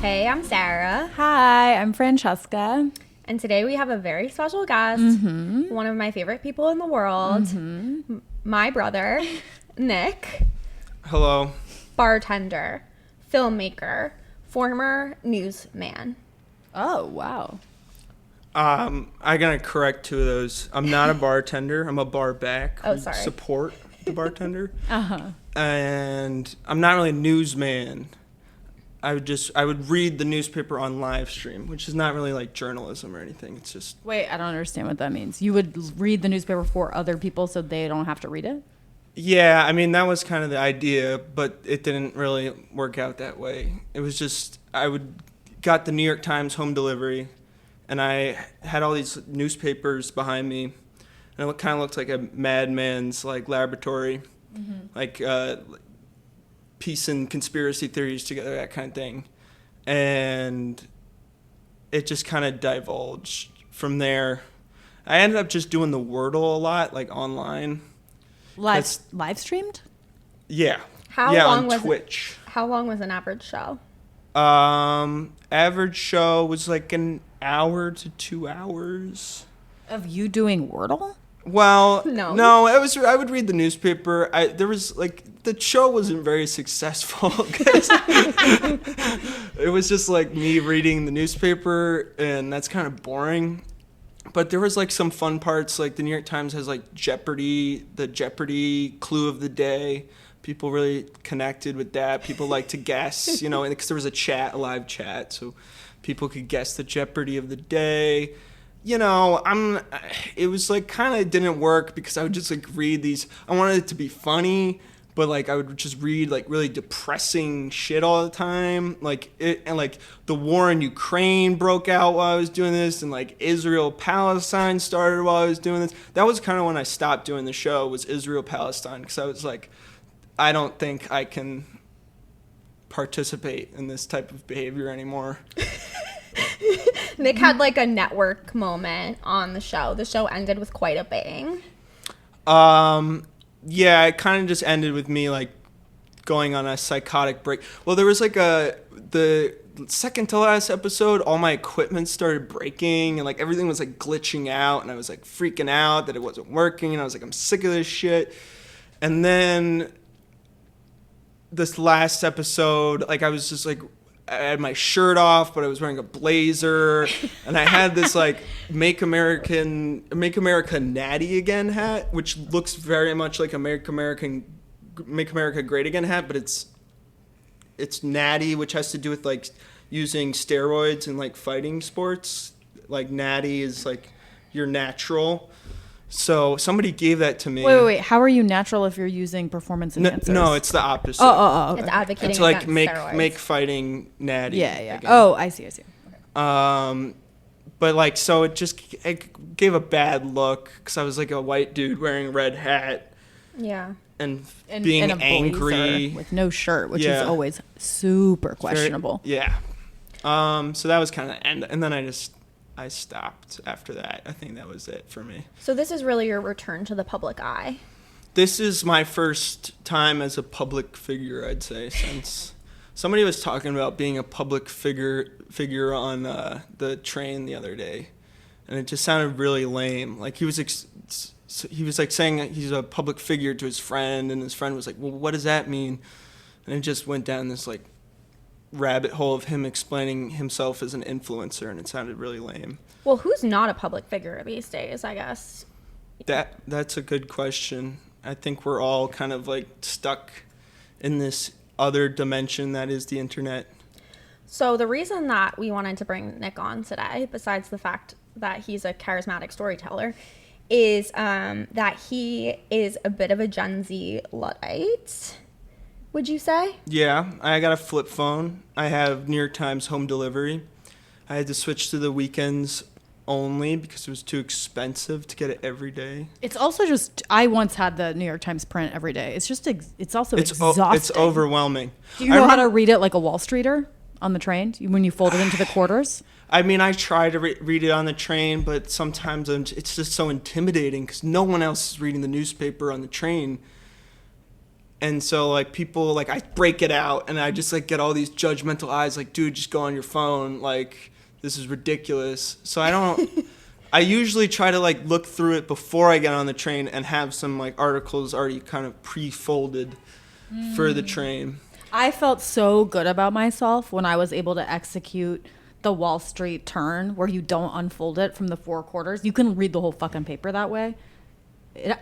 Hey, I'm Sarah. Hi, I'm Francesca. And today we have a very special guest, one of my favorite people in the world, my brother, Nick. Hello. Bartender, filmmaker, former newsman. Oh, wow. I gotta correct two of those. I'm not a bartender. I'm a bar back. Oh, We sorry. Support the bartender. Uh-huh. And I'm not really a newsman. I would read the newspaper on live stream, which is not really like journalism or anything. It's just Wait, I don't understand what that means. You would read the newspaper for other people so they don't have to read it? yeah. I mean that was kind of the idea, but it didn't really work out that way. It was just got the New York Times home delivery, and I had all these newspapers behind me, and it kind of looked like a madman's like laboratory, like piecing conspiracy theories together, that kind of thing. And it just kind of divulged from there. I ended up just doing the Wordle a lot, like online. Live streamed? Yeah. How yeah, long on was Twitch. How long was an average show? Average show was like an hour to 2 hours. Of you doing Wordle? Well, No. I would read the newspaper. There was like the show wasn't very successful. 'Cause it was just like me reading the newspaper, and that's kind of boring. But there was like some fun parts. Like the New York Times has like Jeopardy, the Jeopardy clue of the day. People really connected with that. People like to guess, and because there was a live chat, so people could guess the Jeopardy of the day. It was like kind of didn't work because I would just like read these. I wanted it to be funny, but like I would just read like really depressing shit all the time. And like the war in Ukraine broke out while I was doing this, and like Israel-Palestine started while I was doing this. That was kind of when I stopped doing the show, was Israel-Palestine, because I was like, I don't think I can participate in this type of behavior anymore. Nick had like a network moment on the show. The show ended with quite a bang. Yeah, it kind of just ended with me like going on a psychotic break. Well, there was like the second to last episode, all my equipment started breaking and like everything was like glitching out, and I was like freaking out that it wasn't working, and I was like, I'm sick of this shit. And then this last episode, like I was just like, I had my shirt off, but I was wearing a blazer, and I had this like Make America Natty Again hat, which looks very much like a Make America Great Again hat, but it's natty, which has to do with like using steroids in like fighting sports. Like natty is like you're natural. So somebody gave that to me. Wait. How are you natural if you're using performance enhancers? No, it's the opposite. Oh. Okay. It's advocating It's like against steroids. make fighting natty. Yeah. again. Oh, I see. Okay. But like, so it gave a bad look because I was like a white dude wearing a red hat Yeah. and And being a blazer angry with no shirt, which Yeah. is always super questionable. Yeah. So that was kind of end, and then I stopped after that. I think that was it for me. So this is really your return to the public eye. This is my first time as a public figure, I'd say, since somebody was talking about being a public figure on the train the other day, and it just sounded really lame. Like he was like saying he's a public figure to his friend, and his friend was like, "Well, what does that mean?" And it just went down this like rabbit hole of him explaining himself as an influencer, and it sounded really lame. Well, who's not a public figure these days, I guess? That's a good question. I think we're all kind of like stuck in this other dimension that is the internet. So the reason that we wanted to bring Nick on today, besides the fact that he's a charismatic storyteller, is that he is a bit of a Gen Z Luddite, would you say? Yeah, I got a flip phone. I have New York Times home delivery. I had to switch to the weekends only because it was too expensive to get it every day. It's also just, I once had the New York Times print every day. It's just, it's also exhausting. It's overwhelming. Do you know how to read it like a Wall Streeter on the train when you fold it into the quarters? I mean, I try to read it on the train, but sometimes it's just so intimidating because no one else is reading the newspaper on the train. And so like people like I break it out and I just like get all these judgmental eyes like, dude, just go on your phone, like this is ridiculous. So I usually try to like look through it before I get on the train and have some like articles already kind of pre-folded for the train. I felt so good about myself when I was able to execute the Wall Street turn where you don't unfold it from the 4 quarters. You can read the whole fucking paper that way.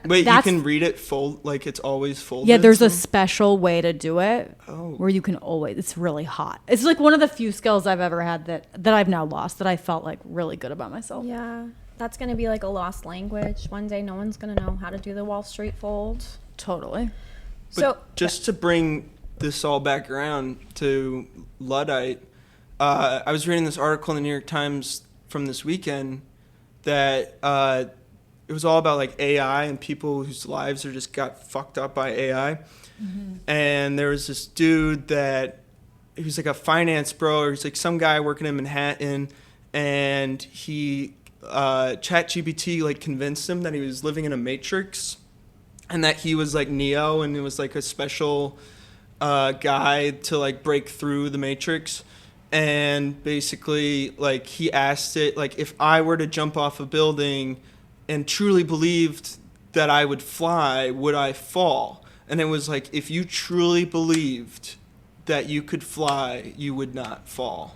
Wait, you can read it fold like it's always folded? Yeah, there's a special way to do it Oh. where you can always, it's really hot. It's like one of the few skills I've ever had that I've now lost, that I felt like really good about myself. Yeah. That's going to be like a lost language. One day no one's going to know how to do the Wall Street fold. Totally. But So just to bring this all back around to Luddite, I was reading this article in the New York Times from this weekend that it was all about like AI and people whose lives are just got fucked up by AI. Mm-hmm. And there was this dude that he was like a finance bro, or he's like some guy working in Manhattan, and he ChatGPT like convinced him that he was living in a matrix and that he was like Neo and it was like a special guy to like break through the matrix. And basically like he asked it like, if I were to jump off a building and truly believed that I would fly, would I fall? And it was like, if you truly believed that you could fly, you would not fall.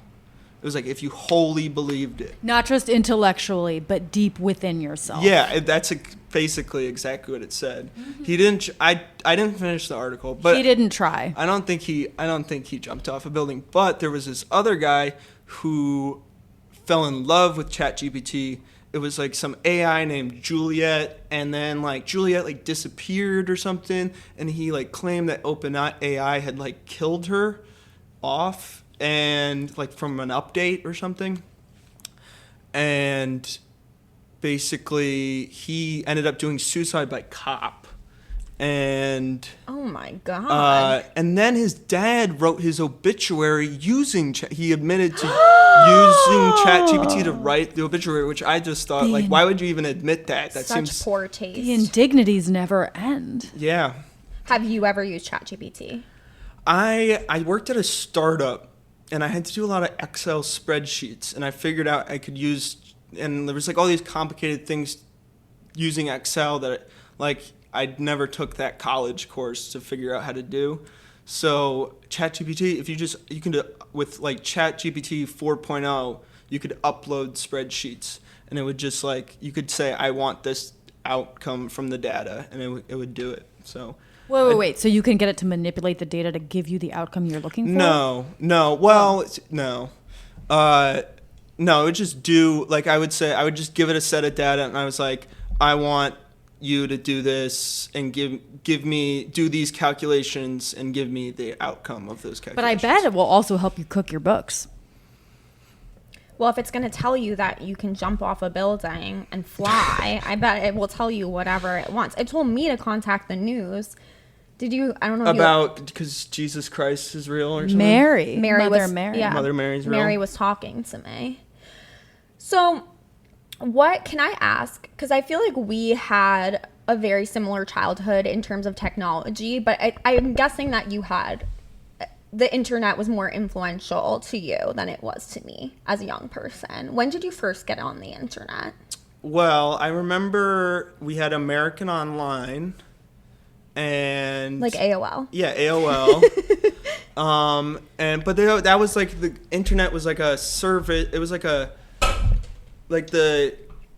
It was like, if you wholly believed it. Not just intellectually, but deep within yourself. Yeah, that's basically exactly what it said. Mm-hmm. He didn't. I didn't finish the article, but he didn't try. I don't think he jumped off a building. But there was this other guy who fell in love with ChatGPT. It was like some AI named Juliet, and then like Juliet like disappeared or something, and he like claimed that OpenAI had like killed her off, and like from an update or something. And basically he ended up doing suicide by cop. And oh my god! And then his dad wrote his obituary using he admitted to using ChatGPT to write the obituary, which I just thought like, why would you even admit that? That Such seems poor taste. The indignities never end. Yeah. Have you ever used ChatGPT? I worked at a startup and I had to do a lot of Excel spreadsheets, and I figured out I could use, and there was like all these complicated things using Excel that like I never took that college course to figure out how to do. So ChatGPT, if you can do with like ChatGPT 4.0, you could upload spreadsheets, and it would just like, you could say, I want this outcome from the data, and it would do it. So wait. So you can get it to manipulate the data to give you the outcome you're looking for? No. Well, no. No, it would just do, like I would just give it a set of data, and I was like, I want you to do this and give me, do these calculations and give me the outcome of those calculations. But I bet it will also help you cook your books. Well, if it's going to tell you that you can jump off a building and fly, I bet it will tell you whatever it wants. It told me to contact the news. Did you? I don't know. About because Jesus Christ is real or something? Mary. Mother Mary's real. Mary was talking to me. So what can I ask? Because I feel like we had a very similar childhood in terms of technology, but I'm guessing that you had, the internet was more influential to you than it was to me as a young person. When did you first get on the internet? Well, I remember we had American Online and like AOL. Yeah, AOL. But that was like, the internet was like a service. It was like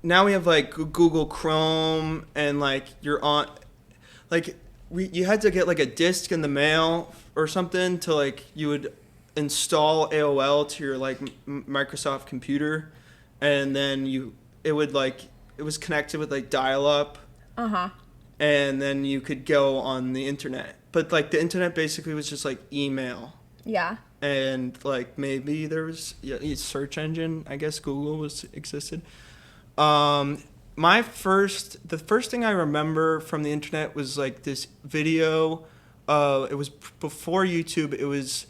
now we have like Google Chrome, and like you're on, like you had to get like a disc in the mail or something to like, you would install AOL to your like Microsoft computer, and then it was connected with like dial-up. And then you could go on the internet. But like the internet basically was just like email. Yeah. And like maybe there was a search engine, I guess Google existed. The first thing I remember from the internet was like this video. It was before YouTube. It was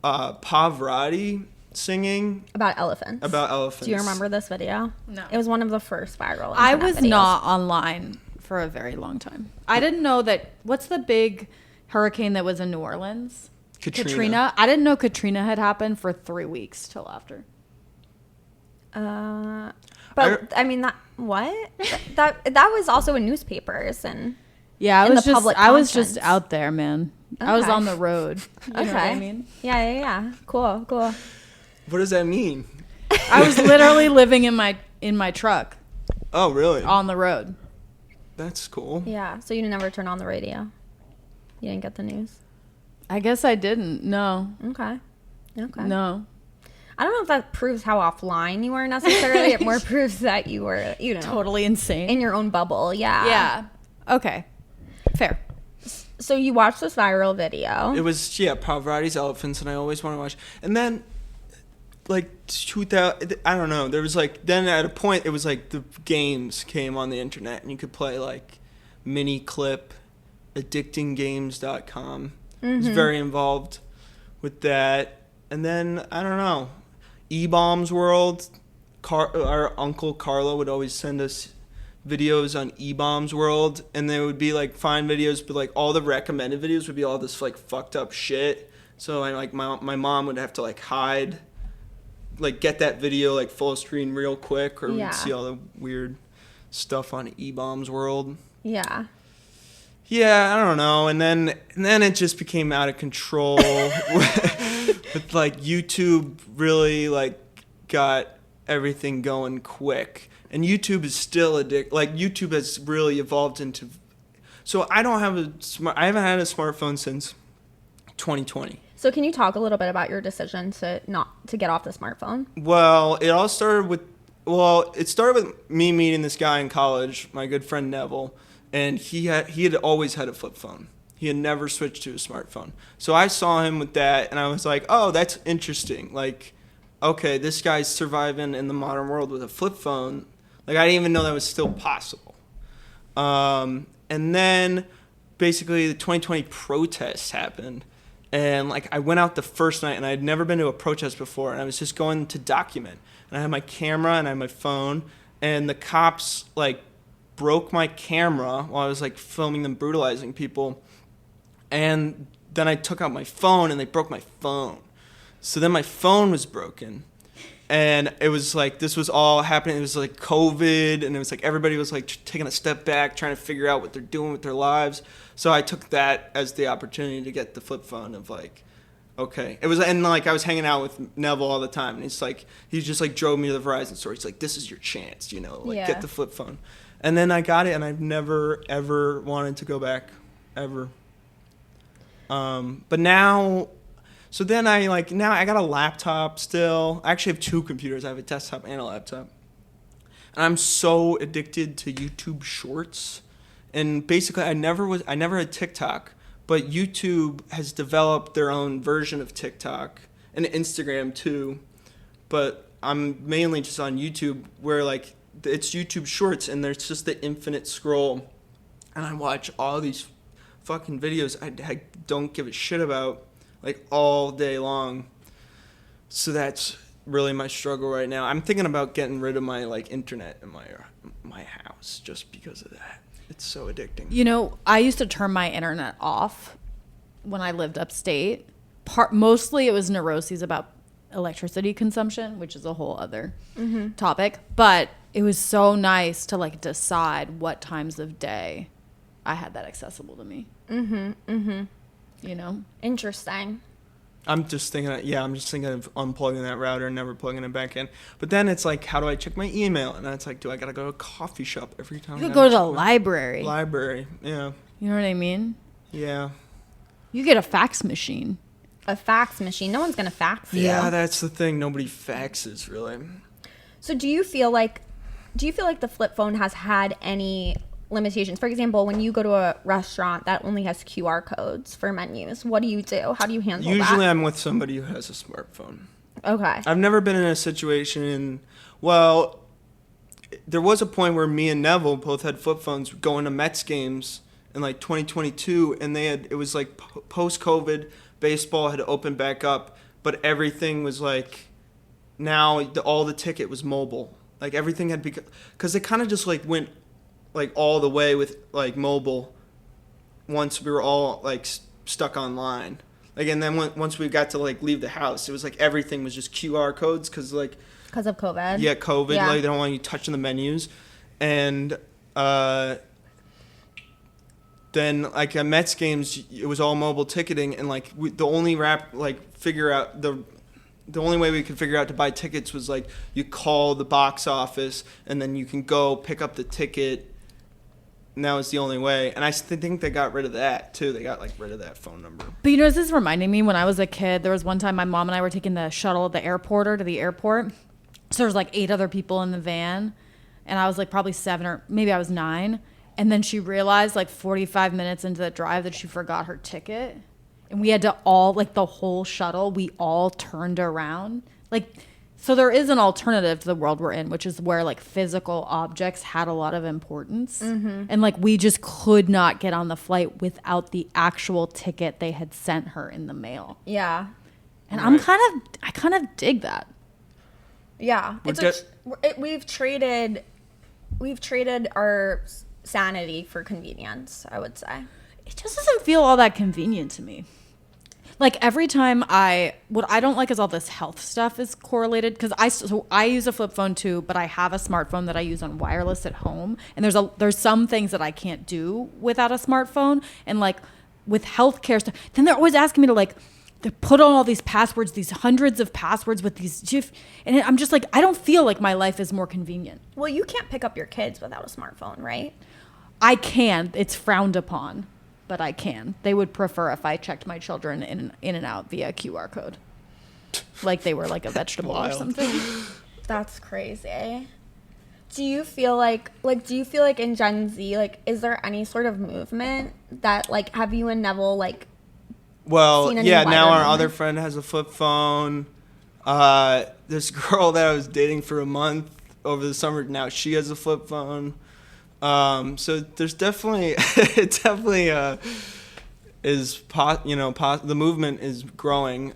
Pavarotti singing about elephants. Do you remember this video? No. It was one of the first viral. I was videos. not online for a very long time. I didn't know that. What's the big hurricane that was in New Orleans. Katrina. I didn't know Katrina had happened for 3 weeks till after. But I mean, that was also in newspapers and Yeah, in the public I was conscience. just out there, man. I was Okay. on the road. You know what I mean? Yeah. Cool. What does that mean? I was literally living in my truck Oh, really? on the road. That's cool. Yeah. So you never turn on the radio. You didn't get the news. I guess I didn't. No. Okay. No. I don't know if that proves how offline you were necessarily. It more proves that you were, Totally insane. in your own bubble. Yeah. Yeah. Okay. Fair. So you watched this viral video. It was, Pavarotti's Elephants, and I always want to watch. And then, like, 2000, I don't know, there was, like, then at a point, it was, like, the games came on the internet, and you could play, like, mini clip, addictinggames.com. I was very involved with that. And then, I don't know, E-Bombs World, our uncle Carlo would always send us videos on E-Bombs World, and they would be like fine videos, but like all the recommended videos would be all this like fucked up shit. So I like my mom would have to like hide, like get that video like full screen real quick, or we'd see all the weird stuff on E-Bombs World. Yeah. Yeah, I don't know, and then it just became out of control. With like YouTube really like got everything going quick. And YouTube is still like YouTube has really evolved into. So I haven't had a smartphone since 2020. So can you talk a little bit about your decision to get off the smartphone? Well, it started with me meeting this guy in college, my good friend Neville, and he had always had a flip phone. He had never switched to a smartphone. So I saw him with that, and I was like, oh, that's interesting. Like, okay, this guy's surviving in the modern world with a flip phone. Like, I didn't even know that was still possible. And then, basically, the 2020 protests happened. And, like, I went out the first night, and I had never been to a protest before. And I was just going to document. And I had my camera, and I had my phone. And the cops, like, broke my camera while I was, like, filming them brutalizing people. And then I took out my phone, and they broke my phone. So then my phone was broken. And it was like, this was all happening. It was like COVID, and it was like everybody was like taking a step back, trying to figure out what they're doing with their lives. So I took that as the opportunity to get the flip phone of like, okay. It was, and like I was hanging out with Neville all the time, and he just like drove me to the Verizon store. He's like, this is your chance, get the flip phone. And then I got it, and I've never, ever wanted to go back, ever. But now... So then I got a laptop still. I actually have two computers. I have a desktop and a laptop. And I'm so addicted to YouTube Shorts. And basically I never had TikTok, but YouTube has developed their own version of TikTok and Instagram too. But I'm mainly just on YouTube, where like it's YouTube Shorts and there's just the infinite scroll. And I watch all these fucking videos I don't give a shit about, like all day long. So that's really my struggle right now. I'm thinking about getting rid of my like internet in my house just because of that. It's so addicting. You know, I used to turn my internet off when I lived upstate. Mostly it was neuroses about electricity consumption, which is a whole other topic. But it was so nice to like decide what times of day I had that accessible to me. You know? Interesting. I'm just thinking of unplugging that router and never plugging it back in. But then it's like, how do I check my email? And then it's like, do I gotta go to a coffee shop every time? You could go to the library. Library, yeah. You know what I mean? Yeah. You get a fax machine. A fax machine. No one's gonna fax you. Yeah, that's the thing. Nobody faxes, really. So do you feel like the flip phone has had any limitations? For example, when you go to a restaurant that only has QR codes for menus, what do you do? How do you handle that? Usually I'm with somebody who has a smartphone. Okay. I've never been in a situation, well, there was a point where me and Neville both had flip phones going to Mets games in like 2022, and it was like post-COVID, baseball had opened back up, but everything was like, now all the ticket was mobile. Like everything had become, because it kind of just like went like all the way with like mobile once we were all like stuck online. Like, and then once we got to like leave the house, it was like everything was just QR codes because like because of COVID. Yeah, COVID. Yeah. Like they don't want you touching the menus, and then like at Mets games, it was all mobile ticketing, and like the only the only way we could figure out to buy tickets was like you call the box office and then you can go pick up the ticket. And that was the only way. And I think they got rid of that too. They got like rid of that phone number. But this is reminding me when I was a kid, there was one time my mom and I were taking the shuttle at the airport to the airport. So there was like 8 other people in the van. And I was like probably 7 or maybe I was 9. And then she realized like 45 minutes into the drive that she forgot her ticket. And we had to all, like the whole shuttle, we all turned around. Like, so there is an alternative to the world we're in, which is where like physical objects had a lot of importance. Mm-hmm. And like we just could not get on the flight without the actual ticket they had sent her in the mail. Yeah. And Right. I kind of dig that. Yeah. We've traded our sanity for convenience, I would say. It just doesn't feel all that convenient to me. Like every time what I don't like is all this health stuff is correlated because I use a flip phone too, but I have a smartphone that I use on wireless at home, and there's some things that I can't do without a smartphone, and like with healthcare stuff, then they're always asking me to like to put on all these passwords, these hundreds of passwords with these and I'm just like I don't feel like my life is more convenient. Well, you can't pick up your kids without a smartphone, right? I can. It's frowned upon. But I can. They would prefer if I checked my children in and out via QR code. Like they were like a vegetable or something. That's crazy. Do you feel like in Gen Z, like, is there any sort of movement that, like, have you and Neville, like, well, seen yeah, any now our movement? other friend has a flip phone. This girl that I was dating for a month over the summer, now she has a flip phone. So there's definitely, it definitely, the movement is growing.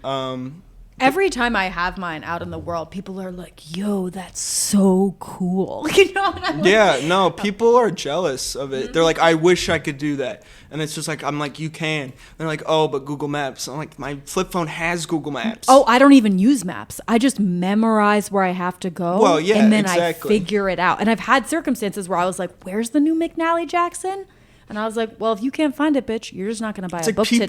Every time I have mine out in the world, people are like, yo, that's so cool. You know? And I'm like, Yeah, no, people are jealous of it. They're like, I wish I could do that. And it's just like, I'm like, you can. They're like, oh, but Google Maps. I'm like, my flip phone has Google Maps. oh, I don't even use maps. I just memorize where I have to go. Well, yeah, and then exactly. I figure it out. And I've had circumstances where I was like, where's the new McNally Jackson? And I was like, well, if you can't find it, bitch, you're just not going to buy It's a like book today.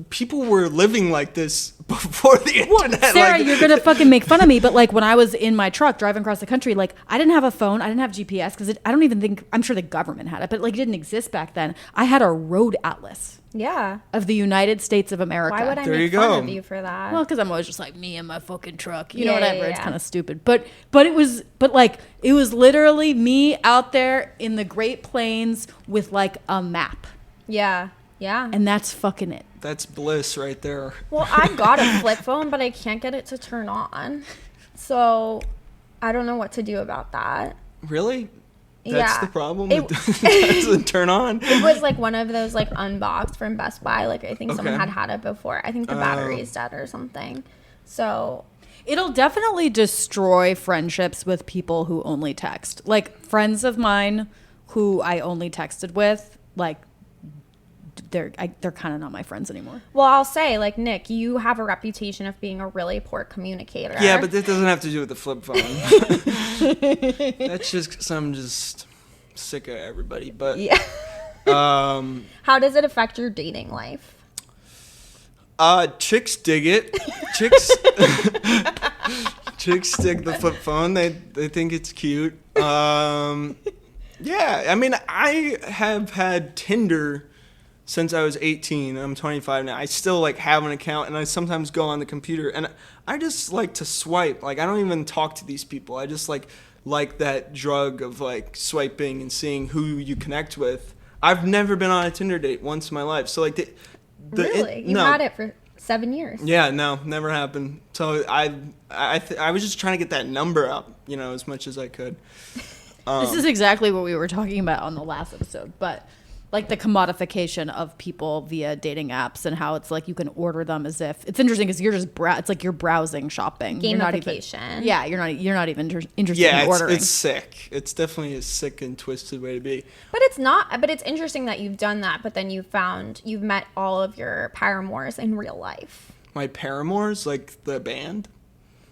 people were living like this before the internet. Sarah, like, you're going to fucking make fun of me. But like when I was in my truck driving across the country, like I didn't have a phone. I didn't have GPS because I don't even think, I'm sure the government had it, but like it didn't exist back then. I had a road atlas Yeah. of the United States of America. Why would I There you make fun go. of you for that? Well, because I'm always just like me and my fucking truck, you Yeah, know, whatever. yeah, It's yeah. kind of stupid, but it was literally me out there in the Great Plains with like a map, Yeah. Yeah. and that's fucking it. that's bliss right there. Well, I got a flip phone, but I can't get it to turn on. So I don't know what to do about that. Really? That's Yeah. the problem? It- It doesn't turn on? It was like one of those like unboxed from Best Buy. Like I think someone Okay. had it before. I think the battery is dead or something. So It'll definitely destroy friendships with people who only text. Like friends of mine who I only texted with, like they're kind of not my friends anymore. well, I'll say like Nick, you have a reputation of being a really poor communicator. Yeah, but that doesn't have to do with the flip phone. That's just 'cause I'm just sick of everybody. But yeah. um, How does it affect your dating life? chicks dig it. Chicks chicks dig the flip phone. They think it's cute. Yeah, I mean, I have had Tinder since I was 18. I'm 25 now. I still like have an account, and I sometimes go on the computer, and I just like to swipe. Like I don't even talk to these people. I just like that drug of like swiping and seeing who you connect with. I've never been on a Tinder date once in my life. So like Really? You no. had it for 7 years. Yeah, no, never happened. So I was just trying to get that number up, as much as I could. This is exactly what we were talking about on the last episode, but like the commodification of people via dating apps and how it's like you can order them as if it's interesting because you're just it's like you're browsing shopping. Gamification. You're not even interested Yeah, in ordering. it's sick. It's definitely a sick and twisted way to be. But it's not. But it's interesting that you've done that. But then you've met all of your paramours in real life. My paramours, like the band?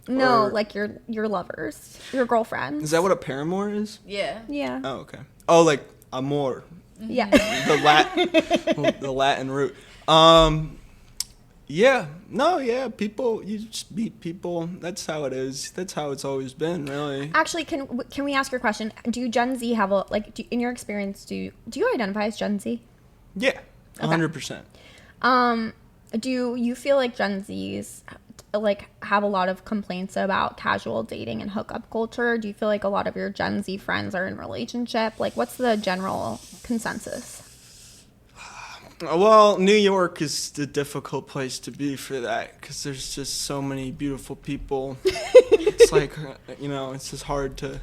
No, Or- like your lovers, your girlfriends. Is that what a paramour is? Yeah. Yeah. Oh, okay. Oh, like amor, Yeah. the Latin root. Yeah. No, yeah. People, you just meet people. That's how it is. That's how it's always been, really. Actually, can we ask your question? Do Gen Z have in your experience, do you identify as Gen Z? Yeah. 100%. Do you feel like Gen Zs like have a lot of complaints about casual dating and hookup culture? Do you feel like a lot of your Gen Z friends are in relationship? Like, what's the general consensus? Well, New York is the difficult place to be for that because there's just so many beautiful people. It's like, it's just hard to.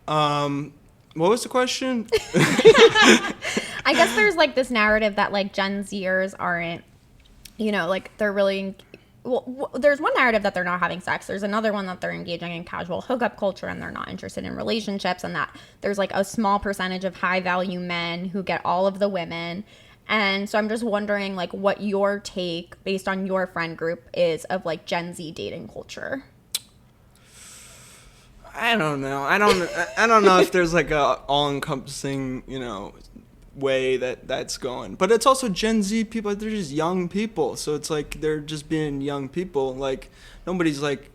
What was the question? I guess there's like this narrative that like Gen Zers aren't, like they're really. Well, there's one narrative that they're not having sex. There's another one that they're engaging in casual hookup culture and they're not interested in relationships, and that there's like a small percentage of high value men who get all of the women. And so I'm just wondering like what your take based on your friend group is of like Gen Z dating culture. I don't know. I don't know if there's like a all-encompassing, way that's going. But it's also Gen Z people. They're just young people, so it's like they're just being young people. Like nobody's like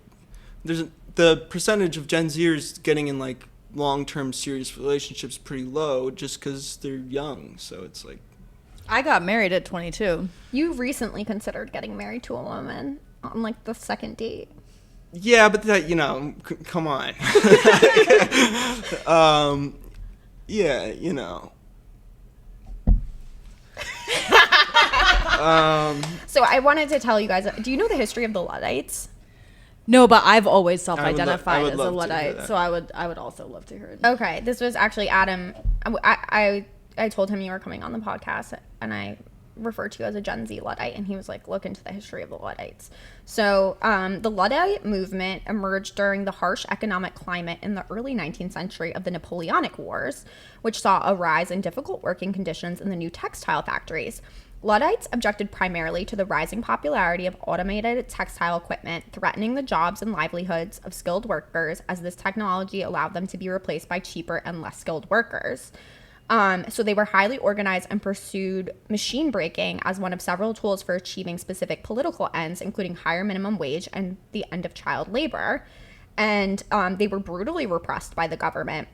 the percentage of Gen Zers getting in like long-term serious relationships pretty low just because they're young. So it's like I got married at 22. You recently considered getting married to a woman on like the second date. Yeah, but that come on. Yeah, So I wanted to tell you guys, do you know the history of the Luddites? No, but I've always I self-identified would as a love to hear Luddite, that. so I would also love to hear it. Okay, this was actually Adam. I told him you were coming on the podcast, and I referred to you as a Gen Z Luddite, and he was like, look into the history of the Luddites. So the Luddite movement emerged during the harsh economic climate in the early 19th century of the Napoleonic Wars, which saw a rise in difficult working conditions in the new textile factories. Luddites objected primarily to the rising popularity of automated textile equipment, threatening the jobs and livelihoods of skilled workers, as this technology allowed them to be replaced by cheaper and less skilled workers. So they were highly organized and pursued machine breaking as one of several tools for achieving specific political ends, including higher minimum wage and the end of child labor. And they were brutally repressed by the government.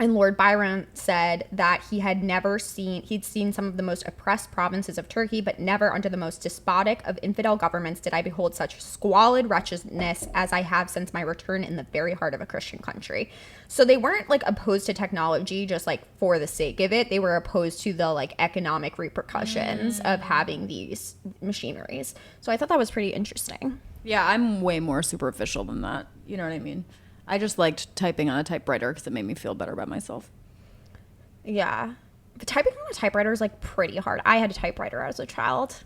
And Lord Byron said that he'd seen some of the most oppressed provinces of Turkey, but never under the most despotic of infidel governments did I behold such squalid wretchedness as I have since my return in the very heart of a Christian country. So they weren't like opposed to technology just like for the sake of it. They were opposed to the like economic repercussions of having these machineries. So I thought that was pretty interesting. Yeah, I'm way more superficial than that. You know what I mean? I just liked typing on a typewriter because it made me feel better about myself. Yeah. But typing on a typewriter is like pretty hard. I had a typewriter as a child.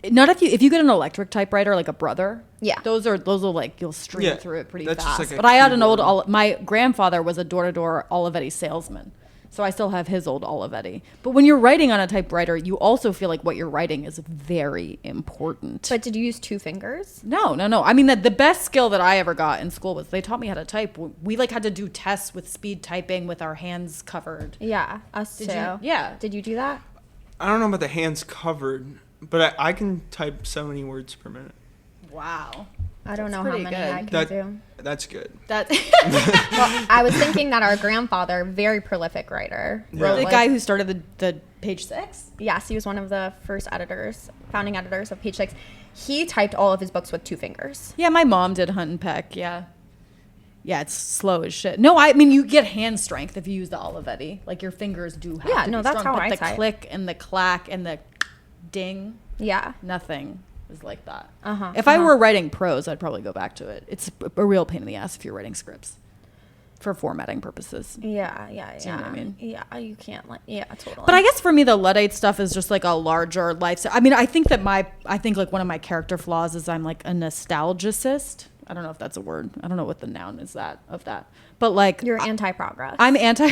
Not if you get an electric typewriter like a Brother. Yeah. Those will like you'll stream through it pretty that's fast. just like a but I had an keyboard. old my grandfather was a door-to-door Olivetti salesman. So I still have his old Olivetti. But when you're writing on a typewriter, you also feel like what you're writing is very important. But did you use two fingers? No. I mean, the best skill that I ever got in school was they taught me how to type. We like had to do tests with speed typing with our hands covered. Yeah, us too. Yeah. Did you do that? I don't know about the hands covered, but I can type so many words per minute. Wow. I don't know how pretty many good. I can That- do. That's good. That Well, I was thinking that our grandfather, very prolific writer, Yeah. wrote the like, guy who started the Page Six. yes, he was one of the first founding editors of Page Six. He typed all of his books with two fingers. Yeah, my mom did Hunt and Peck. Yeah, it's slow as shit. No, I mean you get hand strength if you use the Olivetti. Like your fingers do have Yeah, to no, be that's strong, how but I the type. click and the clack and the ding, Yeah. nothing is like that. Uh-huh, If I were writing prose, I'd probably go back to it. It's a real pain in the ass if you're writing scripts. for formatting purposes. Yeah. Do you know what I mean? Yeah, you can't totally. But I guess for me, the Luddite stuff is just like a larger lifestyle. I mean, I think like one of my character flaws is I'm like a nostalgicist. I don't know if that's a word. I don't know what the noun is of that. But like you're anti-progress. I'm anti.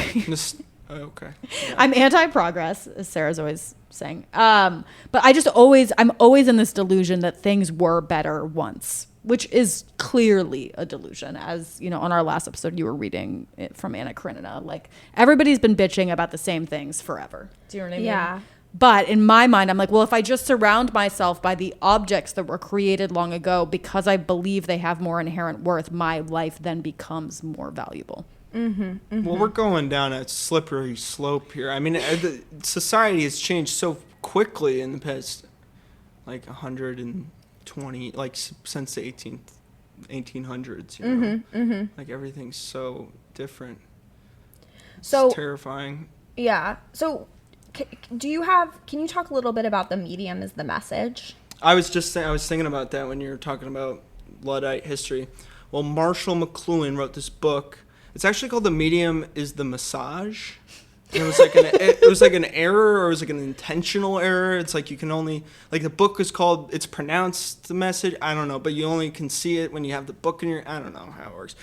Okay. Yeah. I'm anti-progress, as Sarah's always saying. But I'm always in this delusion that things were better once, which is clearly a delusion. As you know, on our last episode, you were reading it from Anna Karenina. Like everybody's been bitching about the same things forever. Do you know what I mean? Yeah. But in my mind, I'm like, well, if I just surround myself by the objects that were created long ago because I believe they have more inherent worth, my life then becomes more valuable. Mm-hmm, mm-hmm. Well, we're going down a slippery slope here. I mean, society has changed so quickly in the past, like 120, like since the 1800s. You know? Mm-hmm, mm-hmm. Like everything's so different. It's So terrifying. Yeah. So, can you talk a little bit about the medium as the message? I was thinking about that when you were talking about Luddite history. Well, Marshall McLuhan wrote this book. It's actually called "The Medium is the Massage." And it was like an error, or it was like an intentional error. It's like you can only, like, the book is called, it's pronounced the message. I don't know, but you only can see it when you have the book in your. I don't know how it works.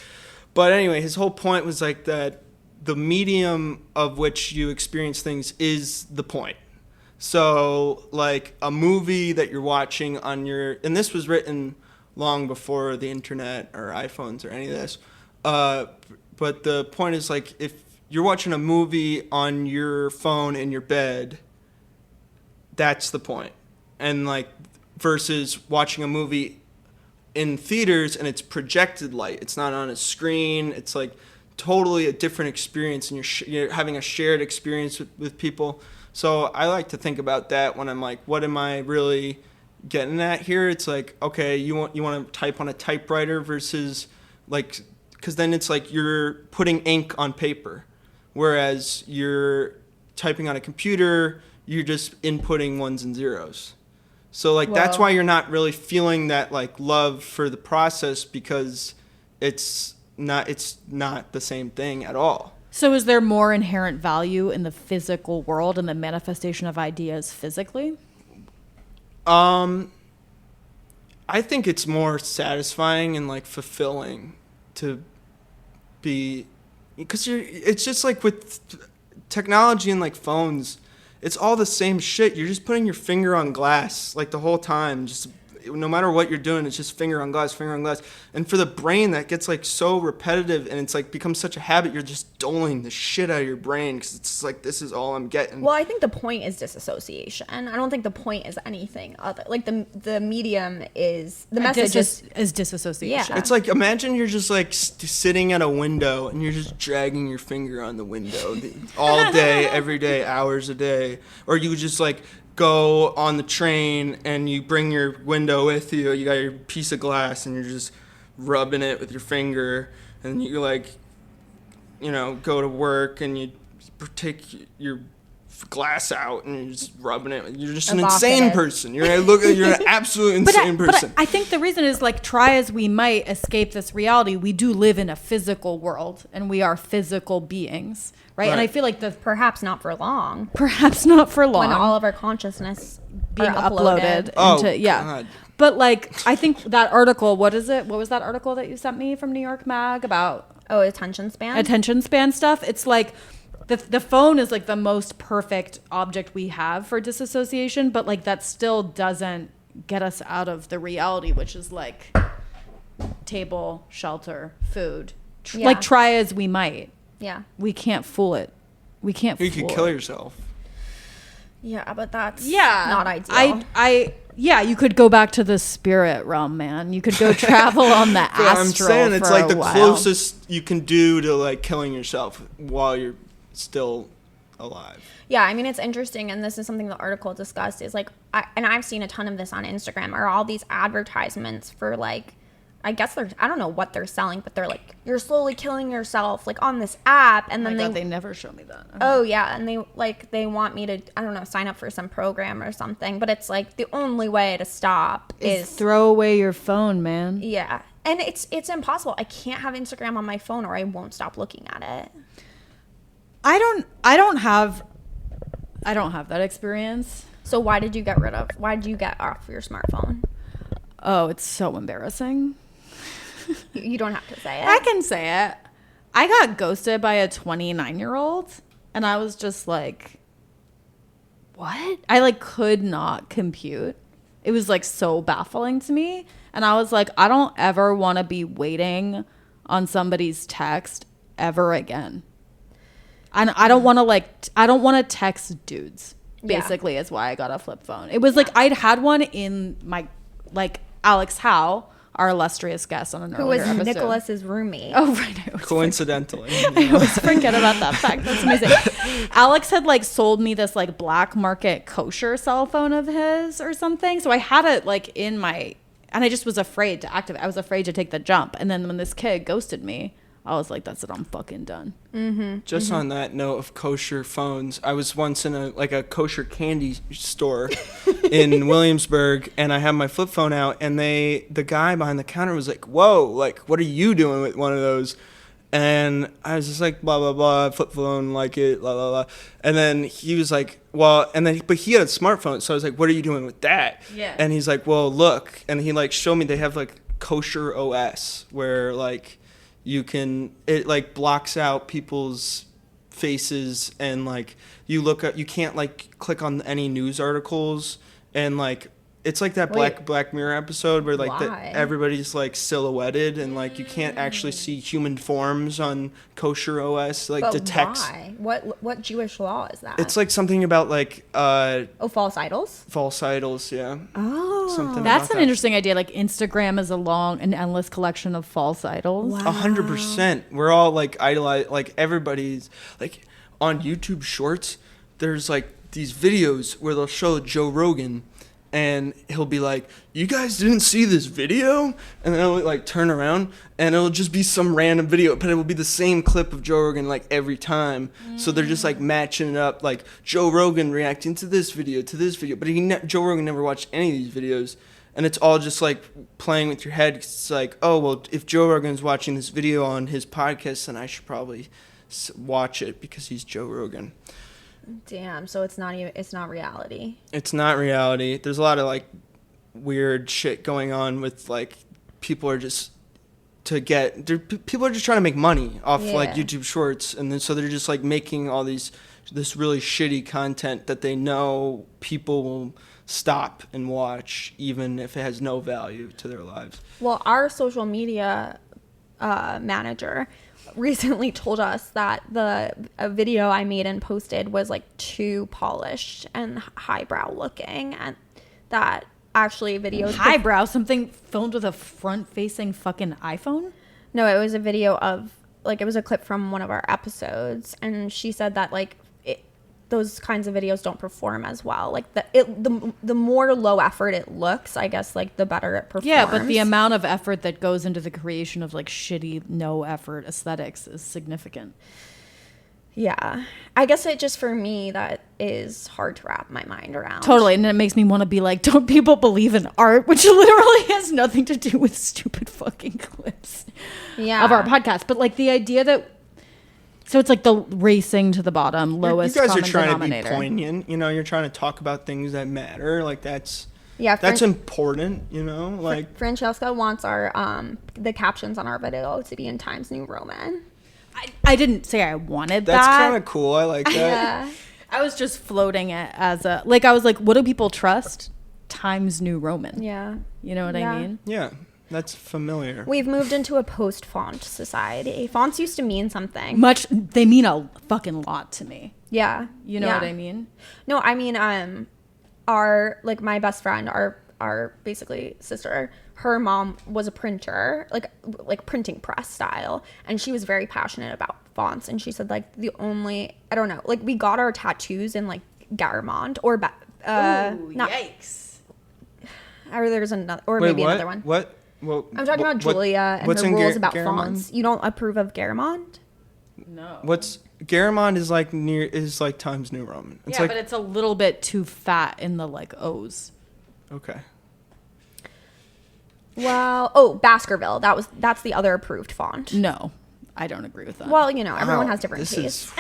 But anyway, his whole point was like that the medium of which you experience things is the point. So like a movie that you're watching on your, and this was written long before the internet or iPhones or any of this. But the point is, like, if you're watching a movie on your phone in your bed, that's the point. And like versus watching a movie in theaters and it's projected light. It's not on a screen. It's like totally a different experience, and you're having a shared experience with people. So I like to think about that when I'm like, what am I really getting at here? It's like, okay, you want to type on a typewriter versus like, because then it's like you're putting ink on paper, whereas you're typing on a computer, you're just inputting ones and zeros. So like that's why you're not really feeling that like love for the process, because it's not the same thing at all. So is there more inherent value in the physical world and the manifestation of ideas physically? I think it's more satisfying and like fulfilling to be, because it's just like with technology and like phones, it's all the same shit. You're just putting your finger on glass like the whole time, just no matter what you're doing, it's just finger on glass. And for the brain, that gets like so repetitive, and it's like becomes such a habit. You're just doling the shit out of your brain because it's like, this is all I'm getting. Well, I think the point is disassociation. I don't think the point is anything other. Like the medium is the message is disassociation. Yeah. It's like, imagine you're just like sitting at a window and you're just dragging your finger on the window all day, every day, hours a day, or you just like go on the train and you bring your window with you. You got your piece of glass and you're just rubbing it with your finger, and you like, you know, go to work and you take your glass out and you're just rubbing it. You're just an insane person. You're an absolute insane person. But I think the reason is, like, try as we might escape this reality, we do live in a physical world and we are physical beings. Right? And I feel like perhaps not for long. When all of our consciousness being are uploaded into, God. But like, I think that article, what is it? What was that article that you sent me from New York Mag about? Oh, attention span? Attention span stuff. It's like the phone is like the most perfect object we have for disassociation, but like that still doesn't get us out of the reality, which is like table, shelter, food. Like, try as we might. Yeah. We can't fool it. You could kill yourself. Yeah, but that's not ideal. You could go back to the spirit realm, man. You could go travel on the astral. I'm saying it's for like a the while. closest you can do to like killing yourself while you're still alive. Yeah, I mean, it's interesting, and this is something the article discussed, is like, and I've seen a ton of this on Instagram, are all these advertisements for like, I guess I don't know what they're selling, but they're like, you're slowly killing yourself, like on this app, and then they never show me that. Oh yeah, and they want me to, I don't know, sign up for some program or something, but it's like the only way to stop is throw away your phone, man. Yeah, And it's impossible. I can't have Instagram on my phone or I won't stop looking at it. I don't have that experience. So why did you get off your smartphone? Oh, it's so embarrassing. You don't have to say it. I can say it. I got ghosted by a 29-year-old and I was just like, what? I like could not compute. It was like so baffling to me. And I was like, I don't ever want to be waiting on somebody's text ever again. And I don't want to text dudes, basically, is why I got a flip phone. It was like I'd had one in my, like, Alex Howe, our illustrious guest on an earlier episode. Who was Nicholas's roommate. Oh, right. Coincidentally. I always forget about that fact. That's amazing. Alex had, like, sold me this, like, black market kosher cell phone of his or something. So I had it, like, in my, and I just was afraid to activate. I was afraid to take the jump. And then when this kid ghosted me, I was like, that's it. I'm fucking done. Just on that note of kosher phones, I was once in a kosher candy store in Williamsburg, and I had my flip phone out, and the guy behind the counter was like, whoa, like, what are you doing with one of those? And I was just like, blah, blah, blah, flip phone, like it, blah, blah, blah. And then he was like, well, but he had a smartphone, so I was like, what are you doing with that? Yeah. And he's like, well, look. And he, like, showed me they have, like, kosher OS, where, like, it like blocks out people's faces, and like you can't like click on any news articles, and like it's like that Black Mirror episode where like everybody's like silhouetted, and like you can't actually see human forms on kosher OS, like detects. Why? What Jewish law is that? It's like something about like false idols? False idols, yeah. Oh. Something That's about an interesting idea. Like Instagram is an endless collection of false idols. Wow. 100%. We're all like idolize, like everybody's like on YouTube Shorts. There's like these videos where they'll show Joe Rogan, and he'll be like, you guys didn't see this video? And then he'll like turn around and it'll just be some random video, but it will be the same clip of Joe Rogan like every time. So they're just like matching it up, like Joe Rogan reacting to this video, but Joe Rogan never watched any of these videos. And it's all just like playing with your head. It's like, oh, well, if Joe Rogan's watching this video on his podcast, then I should probably watch it because he's Joe Rogan. Damn, so it's not reality. It's not reality. There's a lot of like weird shit going on with like people are just people are just trying to make money off like YouTube Shorts, and then so they're just like making all this really shitty content that they know people will stop and watch even if it has no value to their lives. Well, our social media manager recently told us that a video I made and posted was like too polished and highbrow looking, and that actually videos highbrow, something filmed with a front-facing fucking iPhone? No, it was a video of like, it was a clip from one of our episodes, and she said that like those kinds of videos don't perform as well. Like the more low effort it looks, I guess, like the better it performs. Yeah, but the amount of effort that goes into the creation of like shitty, no effort aesthetics is significant. Yeah. I guess it just, for me, that is hard to wrap my mind around. Totally. And it makes me want to be like, don't people believe in art? Which literally has nothing to do with stupid fucking clips of our podcast. But like the idea that, so it's like the racing to the bottom, lowest common denominator. You guys are trying to be poignant. You know, you're trying to talk about things that matter. Like that's important. You know, like Francesca wants our the captions on our video to be in Times New Roman. I didn't say I wanted that. That's kind of cool. I like that. Yeah. I was just floating it as a, like, I was like, what do people trust? Times New Roman. Yeah. You know what I mean? Yeah. That's familiar. We've moved into a post-font society. Fonts used to mean something. They mean a fucking lot to me. Yeah. You know what I mean? No, I mean, my best friend, our basically sister, her mom was a printer, like printing press style, and she was very passionate about fonts, and she said like I don't know, like we got our tattoos in like Garamond or yikes. Or there's another, or maybe another one. What? Well, I'm talking about Julia and the rules about Garamond? fonts. You don't approve of Garamond? No. Garamond is like Times New Roman. It's but it's a little bit too fat in the like O's. Okay. Well, Baskerville. That's the other approved font. No, I don't agree with that. Well, everyone Wow, has different this tastes.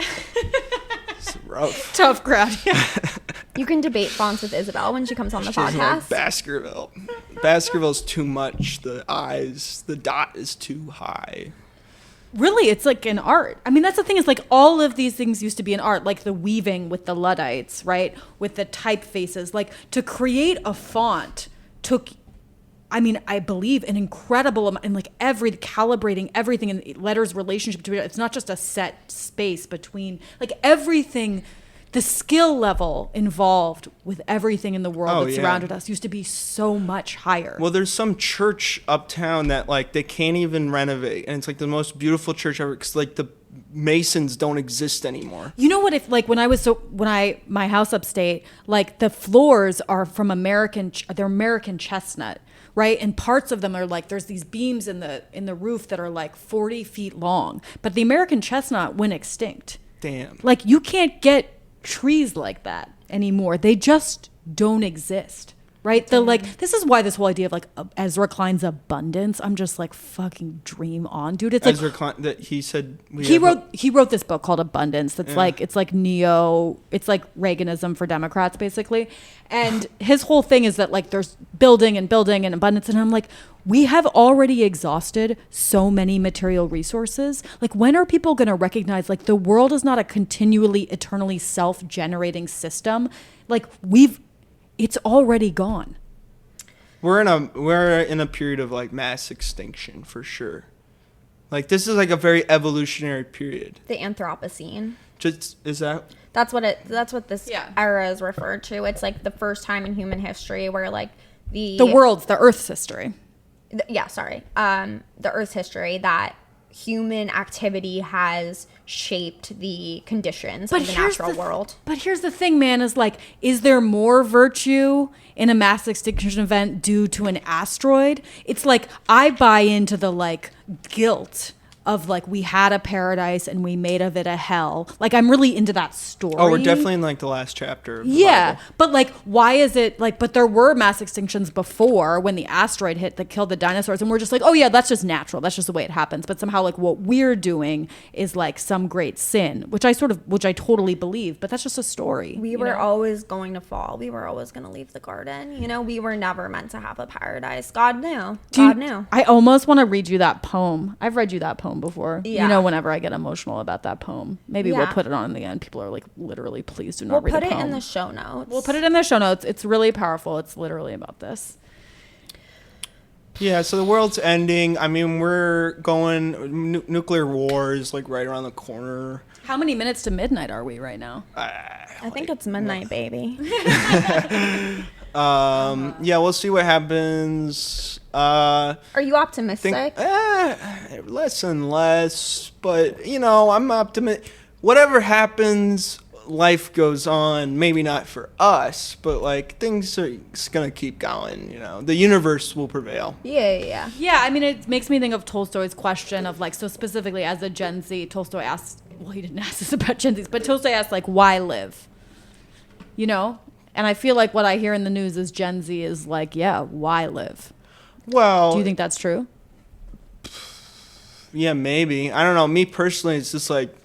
It's rough. Tough crowd. Yeah. You can debate fonts with Isabel when she comes on the She doesn't like podcast. Baskerville. Baskerville's too much. The dot is too high. Really, it's like an art. I mean, that's the thing is like all of these things used to be an art, like the weaving with the Luddites, right? With the typefaces. Like to create a font took, I mean, I believe an incredible amount, and like calibrating everything in letters relationship to it. It's not just a set space between, like everything, the skill level involved with everything in the world that surrounded us used to be so much higher. Well, there's some church uptown that like they can't even renovate, and it's like the most beautiful church ever because like the masons don't exist anymore. You know what? If like my house upstate, like the floors are from they're American chestnut, right? And parts of them are like there's these beams in the roof that are like 40 feet long, but the American chestnut went extinct. Damn. Like you can't get trees like that anymore. They just don't exist, right? This is why this whole idea of like Ezra Klein's abundance, I'm just like fucking dream on, dude. It's Ezra like Klein, that he said he wrote this book called Abundance that's like it's like Reaganism for Democrats basically, and his whole thing is that like there's building and abundance, and I'm like, we have already exhausted so many material resources. Like when are people going to recognize like the world is not a continually eternally self-generating system? Like it's already gone. We're in a period of like mass extinction for sure. Like this is like a very evolutionary period. The Anthropocene. That's what this era is referred to. It's like the first time in human history where like the Earth's history. The Earth's history that human activity has shaped the conditions of the natural world. But here's the thing, man, is like, is there more virtue in a mass extinction event due to an asteroid? It's like, I buy into the like guilt of like we had a paradise and we made of it a hell. Like I'm really into that story. Oh, we're definitely in like the last chapter of the Bible. But like why is it like, but there were mass extinctions before when the asteroid hit that killed the dinosaurs, and we're just like, oh yeah, that's just natural, that's just the way it happens. But somehow like what we're doing is like some great sin, which I totally believe, but that's just a story. We were always going to fall. We were always going to leave the garden. We were never meant to have a paradise. God knew. God knew. I almost want to read you that poem. I've read you that poem before. Yeah. Whenever I get emotional about that poem, maybe we'll put it on in the end. People are like, literally, please do not read the poem. We'll put it in the show notes. We'll put it in the show notes. It's really powerful. It's literally about this. Yeah, so the world's ending. I mean, we're going nuclear war is like right around the corner. How many minutes to midnight are we right now? I think it's midnight, baby. Yeah, we'll see what happens. Are you optimistic? Less and less, but I'm optimistic. Whatever happens, life goes on. Maybe not for us, but like things are gonna keep going. The universe will prevail. Yeah. Yeah, I mean, it makes me think of Tolstoy's question of like, so specifically as a Gen Z, Tolstoy asked, well, he didn't ask this about Gen Zs, but Tolstoy asked like, why live? And I feel like what I hear in the news is Gen Z is like, yeah, why live? Well, do you think that's true? Yeah, maybe. I don't know. Me personally, it's just like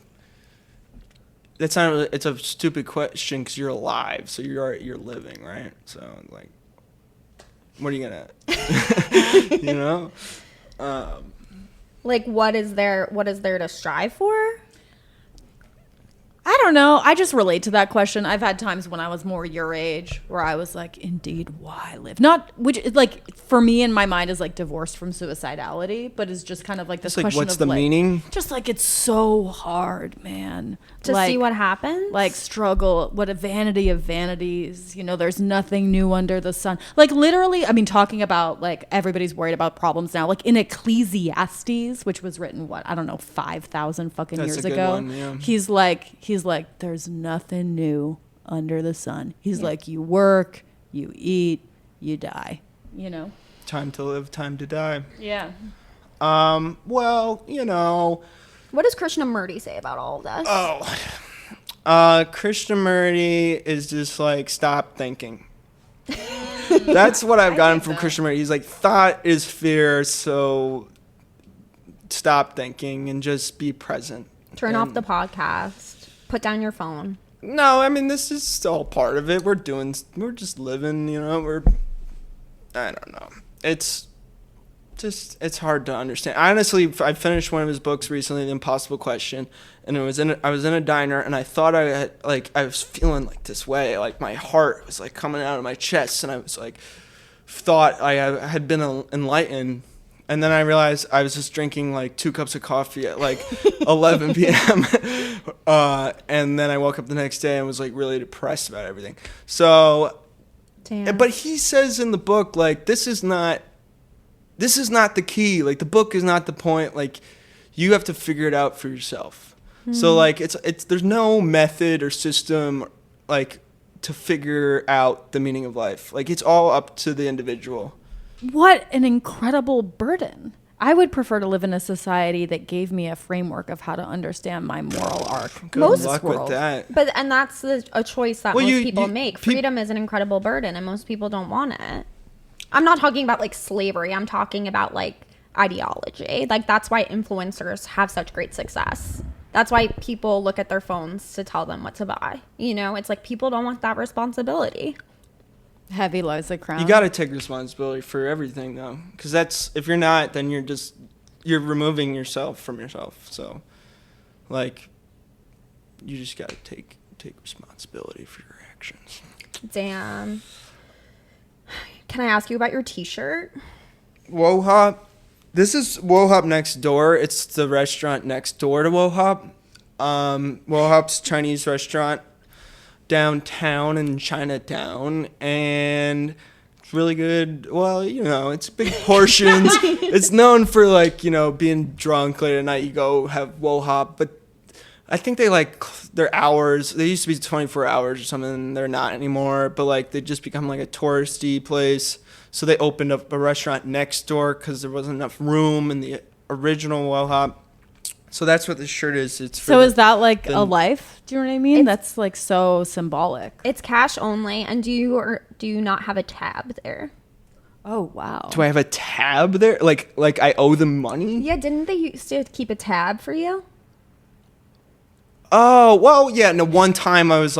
it's a stupid question because you're alive, so you're living, right? So like, what are you gonna, like what is there to strive for? I don't know. I just relate to that question. I've had times when I was more your age where I was like, indeed, why live? Not, which is like, for me in my mind is like divorced from suicidality, but is just kind of like this like, question what's of the like, meaning? Just like, it's so hard, man. To like, see what happens? Like struggle, what a vanity of vanities. There's nothing new under the sun. Like literally, I mean, talking about like everybody's worried about problems now. Like in Ecclesiastes, which was written, 5,000 fucking years ago. One, yeah. He's like, there's nothing new under the sun. He's like, you work, you eat, you die, Time to live, time to die. Yeah. Well, what does Krishnamurti say about all of this? Krishnamurti is just like, stop thinking. That's what I've gotten get from that. Krishnamurti. He's like, thought is fear, so stop thinking and just be present. Turn off the podcast. Put down your phone. No, I mean, this is all part of it. We're just living, you know, I don't know. It's hard to understand. Honestly, I finished one of his books recently, The Impossible Question, and I was in a diner, and I thought I was feeling like this way, like my heart was like coming out of my chest, and I was like, thought I had been enlightened. And then I realized I was just drinking like 2 cups of coffee at like 11 p.m. And then I woke up the next day and was like really depressed about everything. So, Damn. but he says in the book, like, this is not the key. Like, the book is not the point. Like, you have to figure it out for yourself. So like, it's there's no method or system like to figure out the meaning of life. Like, it's all up to the individual. What an incredible burden. I would prefer to live in a society that gave me a framework of how to understand my moral arc. Good in this luck world. with that. And that's a choice that Well, most you- people you- make. peop- Freedom is an incredible burden, and most people don't want it. I'm not talking about like slavery. I'm talking about like ideology. Like, that's why influencers have such great success. That's why people look at their phones to tell them what to buy. You know, it's like people don't want that responsibility. Heavy lies the crown. You got to take responsibility for everything, though, because if you're not, then you're removing yourself from yourself. So, like, you just got to take responsibility for your actions. Damn. Can I ask you about your T-shirt? Wohop. This is Wohop Next Door. It's the restaurant next door to Wohop. Wohop's Chinese restaurant downtown in Chinatown, and it's really good. Well, you know, it's big portions. It's known for, like, you know, being drunk late at night. You go have Wohop, but I think they like their hours. They used to be 24 hours or something. And they're not anymore, but like they just become like a touristy place. So they opened up a restaurant next door because there wasn't enough room in the original Wohop. So that's what this shirt is. It's for Is that like a life? Do you know what I mean? That's like so symbolic. It's cash only, and do you not have a tab there? Oh wow. Do I have a tab there? Like I owe them money? Yeah, didn't they used to keep a tab for you? Oh, well, yeah. No, one time I was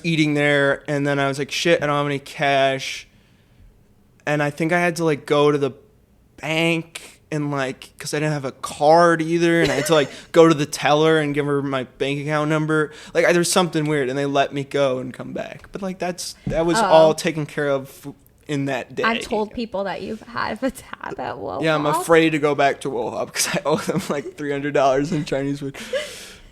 eating there, and then I was like, shit, I don't have any cash. And I think I had to like go to the bank and like, because I didn't have a card either, and I had to like go to the teller and give her my bank account number. Like, there's something weird, and they let me go and come back. But like that was all taken care of in that day. I've told people that you've had a tab at Wohop. Yeah, I'm afraid to go back to Wohop because I owe them like $300 in Chinese food.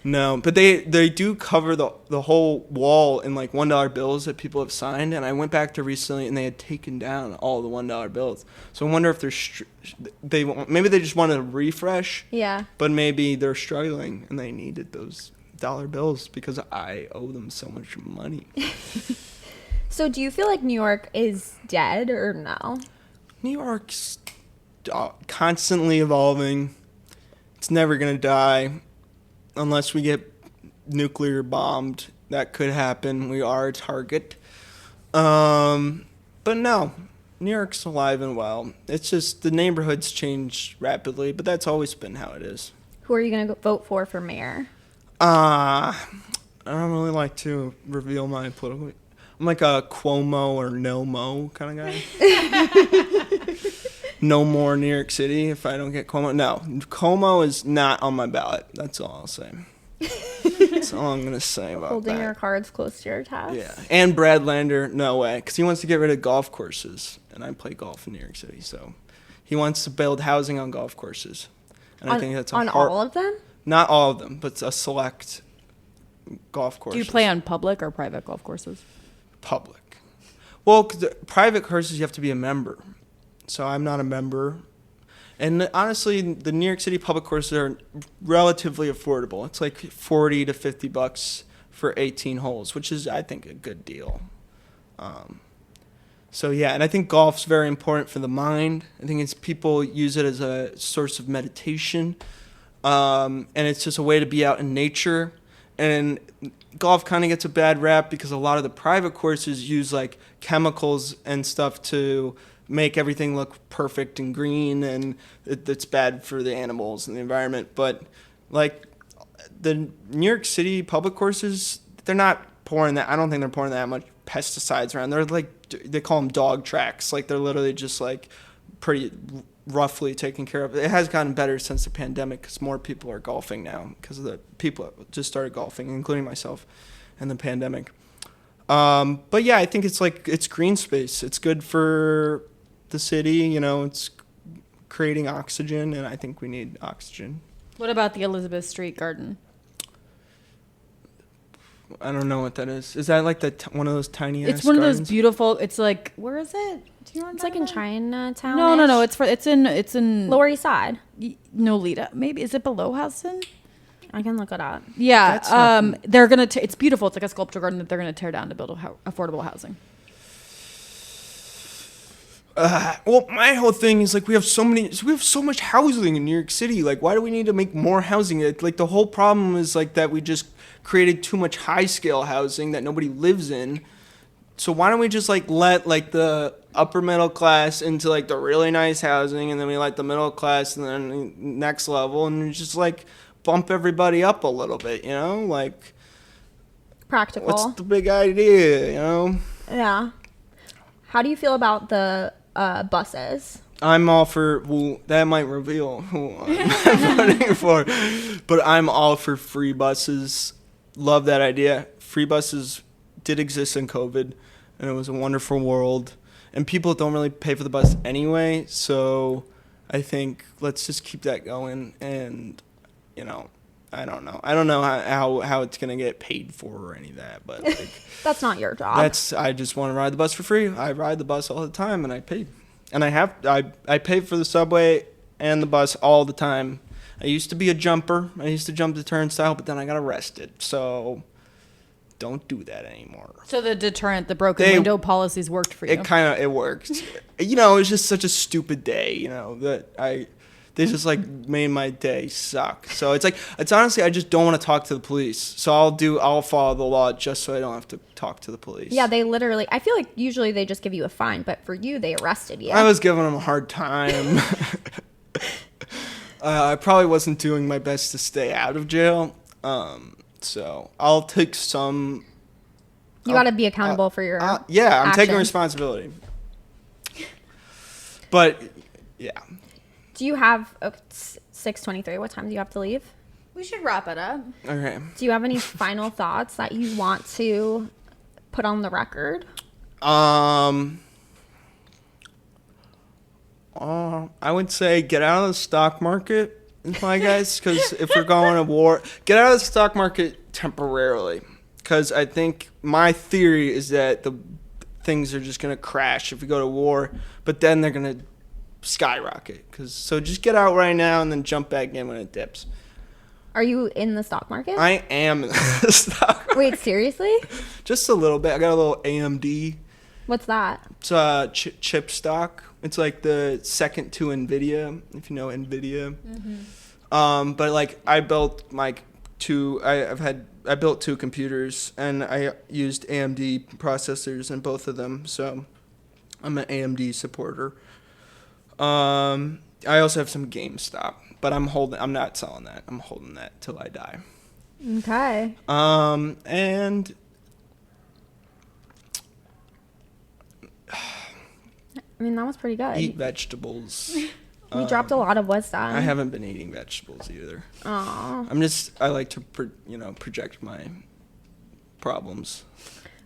No, but they do cover the whole wall in like $1 bills that people have signed, and I went back there recently and they had taken down all the $1 bills. So I wonder if maybe they just wanted a refresh. Yeah. But maybe they're struggling and they needed those dollar bills because I owe them so much money. So do you feel like New York is dead or no? New York's constantly evolving. It's never gonna die. Unless we get nuclear bombed, that could happen. We are a target. But no, New York's alive and well. It's just the neighborhoods change rapidly, but that's always been how it is. Who are you going to vote for mayor? I don't really like to reveal my political... I'm like a Cuomo or No Mo kind of guy. No more New York City if I don't get Cuomo. No, Cuomo is not on my ballot. That's all I'll say. That's all I'm going to say about Holding that. your cards close to your chest. Yeah. And Brad Lander, no way. Because he wants to get rid of golf courses. And I play golf in New York City. So he wants to build housing on golf courses. And I think that's on all of them? Not all of them, but a select golf courses. Do you play on public or private golf courses? Public. Well, 'cause the private courses, you have to be a member. So I'm not a member. And honestly, the New York City public courses are relatively affordable. It's like $40 to $50 for 18 holes, which is, I think, a good deal. So yeah, and I think golf's very important for the mind. I think people use it as a source of meditation. And it's just a way to be out in nature. And golf kind of gets a bad rap because a lot of the private courses use like chemicals and stuff to make everything look perfect and green, and it's bad for the animals and the environment. But like the New York City public courses, they're not pouring that. I don't think they're pouring that much pesticides around. They're like, they call them dog tracks. Like they're literally just like pretty roughly taken care of. It has gotten better since the pandemic because more people are golfing now because of the people just started golfing, including myself, in the pandemic. But yeah, I think it's green space. It's good for the city. You know, it's creating oxygen, and I think we need oxygen. What about the Elizabeth Street Garden? I don't know what that is. Is that like one of those tiny? It's one gardens? of those beautiful. It's like, where is it? Do you know? It's like in Chinatown. No. It's in Lower East Side. No, Lita. Maybe is it below Houston? I can look it up. Yeah. They're gonna. It's beautiful. It's like a sculpture garden that they're gonna tear down to build affordable housing. Well, my whole thing is like we have so much housing in New York City. Like, why do we need to make more housing? Like the whole problem is like that we just created too much high scale housing that nobody lives in. So why don't we just like let like the upper middle class into like the really nice housing, and then we let the middle class and then next level, and just like bump everybody up a little bit, you know? Like, Practical. what's the big idea, you know? Yeah. How do you feel about the buses? I'm all for, well, that might reveal who I'm voting for, but I'm all for free buses. Love that idea. Free buses did exist in COVID, and it was a wonderful world. And people don't really pay for the bus anyway, so I think let's just keep that going. And, you know, I don't know how it's going to get paid for or any of that, but like, That's not your job. I just want to ride the bus for free. I ride the bus all the time, and I pay. And I pay for the subway and the bus all the time. I used to be a jumper. I used to jump the turnstile, but then I got arrested. So don't do that anymore. So the deterrent, the broken window policies worked for you. It worked. You know, it was just such a stupid day, you know, that they just like made my day suck. So it's honestly, I just don't want to talk to the police. So I'll follow the law just so I don't have to talk to the police. Yeah, they literally, I feel like usually they just give you a fine, but for you, they arrested you. I was giving them a hard time. I probably wasn't doing my best to stay out of jail. So I'll take some. You got to be accountable for your yeah, I'm taking actions. responsibility. But yeah. Do you have 6:23? What time do you have to leave? We should wrap it up. Okay. Do you have any final thoughts that you want to put on the record? I would say get out of the stock market, my guys, because if we're going to war, get out of the stock market temporarily. Because I think my theory is that the things are just going to crash if we go to war, but then they're going to skyrocket. So just get out right now and then jump back in when it dips. Are you in the stock market? I am in the stock market. Wait, seriously? Just a little bit. I got a little AMD. What's that? It's chip stock. It's like the second to NVIDIA, if you know NVIDIA. Mm-hmm. But like I built like I built two computers, and I used AMD processors in both of them, so I'm an AMD supporter. I also have some GameStop, but I'm not selling that. I'm holding that till I die. Okay. And I mean, that was pretty good. eat vegetables. You dropped a lot of wisdom. I haven't been eating vegetables either. Aw. I like to project my problems.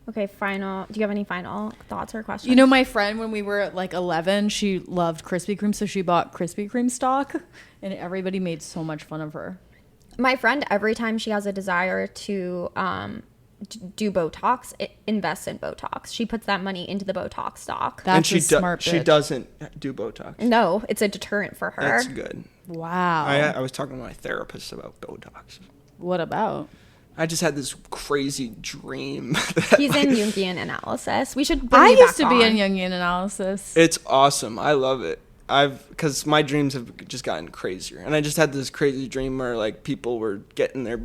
Okay, do you have any final thoughts or questions? You know, my friend, when we were at like 11, she loved Krispy Kreme, so she bought Krispy Kreme stock, and everybody made so much fun of her. My friend, every time she has a desire to do Botox, invests in Botox. She puts that money into the Botox stock. That's a smart bitch. She doesn't do Botox. No, it's a deterrent for her. That's good. Wow. I was talking to my therapist about Botox. What about? I just had this crazy dream. He's in Jungian analysis. We should bring I you used back to be on. in Jungian analysis. It's awesome. I love it. Because my dreams have just gotten crazier. And I just had this crazy dream where like people were getting their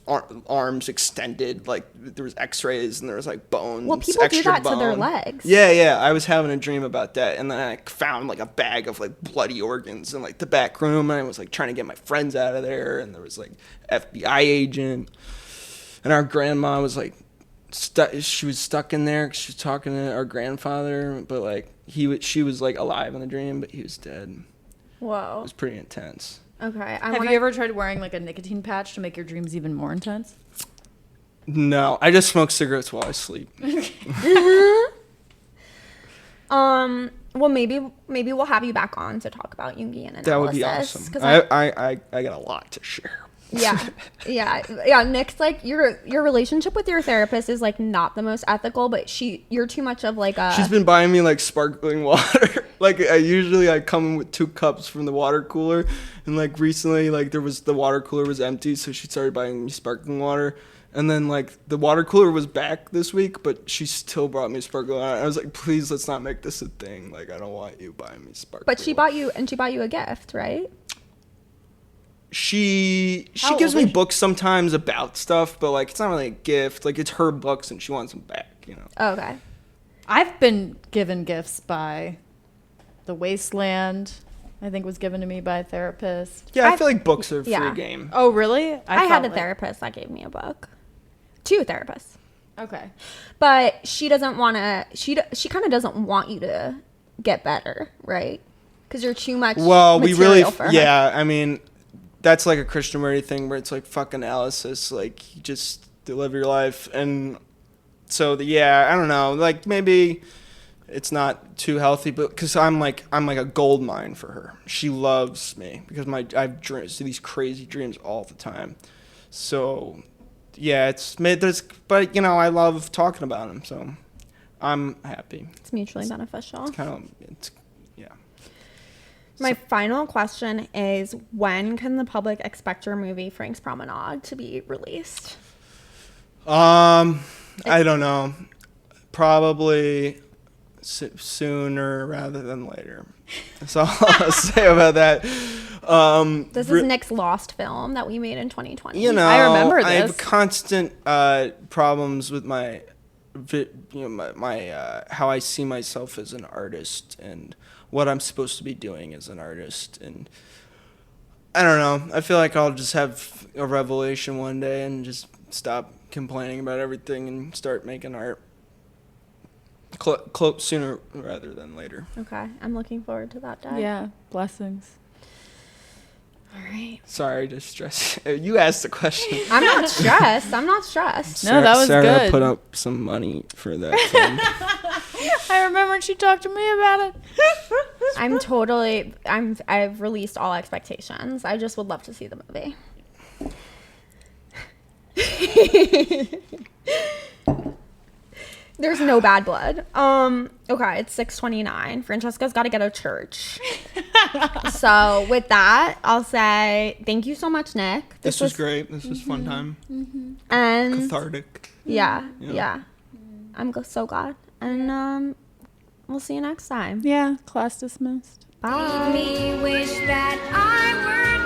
arms extended, like there was x-rays and there was like bones. Well, people do extra that to their bone. legs. Yeah, I was having a dream about that, and then I found like a bag of like bloody organs in like the back room, and I was like trying to get my friends out of there, and there was like FBI agent, and our grandma was like she was stuck in there 'cause she was talking to our grandfather, but like she was like alive in the dream, but he was dead. It Whoa. was pretty intense. Okay. Have you ever tried wearing like a nicotine patch to make your dreams even more intense? No, I just smoke cigarettes while I sleep. Well, maybe we'll have you back on to talk about Jungian analysis. That would be awesome. 'Cause I got a lot to share. yeah. Nick's like your relationship with your therapist is like not the most ethical, but you're too much of like a. She's been buying me like sparkling water. Like I come with 2 cups from the water cooler, and like recently like the water cooler was empty, so she started buying me sparkling water. And then like the water cooler was back this week, but she still brought me sparkling water. I was like, please, let's not make this a thing. Like I don't want you buying me sparkling. But she bought you a gift, right? She How gives old me is she? books sometimes about stuff, but like it's not really a gift. Like it's her books and she wants them back, you know. Oh, okay. I've been given gifts by The Wasteland. I think was given to me by a therapist. Yeah, I feel like books are a free yeah. game. Oh, really? I had felt a like- therapist that gave me a book. 2 therapists. Okay. But she doesn't want to. She kind of doesn't want you to get better, right? Because you're too much. Well, we really, material for her. yeah. I mean, that's like a Krishnamurti thing where it's like fuck analysis, like you just live your life, and so I don't know, like maybe it's not too healthy, but because I'm like a gold mine for her. She loves me because I've these crazy dreams all the time, so. Yeah, it's made this, but you know, I love talking about them, so I'm happy. It's mutually beneficial. Yeah. My final question is, when can the public expect your movie Frank's Promenade to be released? I don't know. Probably sooner rather than later. That's all I'll say about that. This is Nick's lost film that we made in 2020. You know, I remember I have this. constant problems with my how I see myself as an artist and what I'm supposed to be doing as an artist, and I don't know. I feel like I'll just have a revelation one day and just stop complaining about everything and start making art. Sooner rather than later. Okay, I'm looking forward to that day. Yeah. Blessings. All right. Sorry to stress. You asked the question. I'm not stressed. No, that was Sarah good. put up some money for that film. I remember when she talked to me about it. I've released all expectations. I just would love to see the movie. There's no bad blood. Okay, it's 6:29. Francesca's got to get to church. So with that, I'll say thank you so much, Nick. This was great. This was fun time. And Cathartic. yeah. Yeah. I'm so glad. And we'll see you next time. Yeah. Class dismissed. Bye. Me wish that I were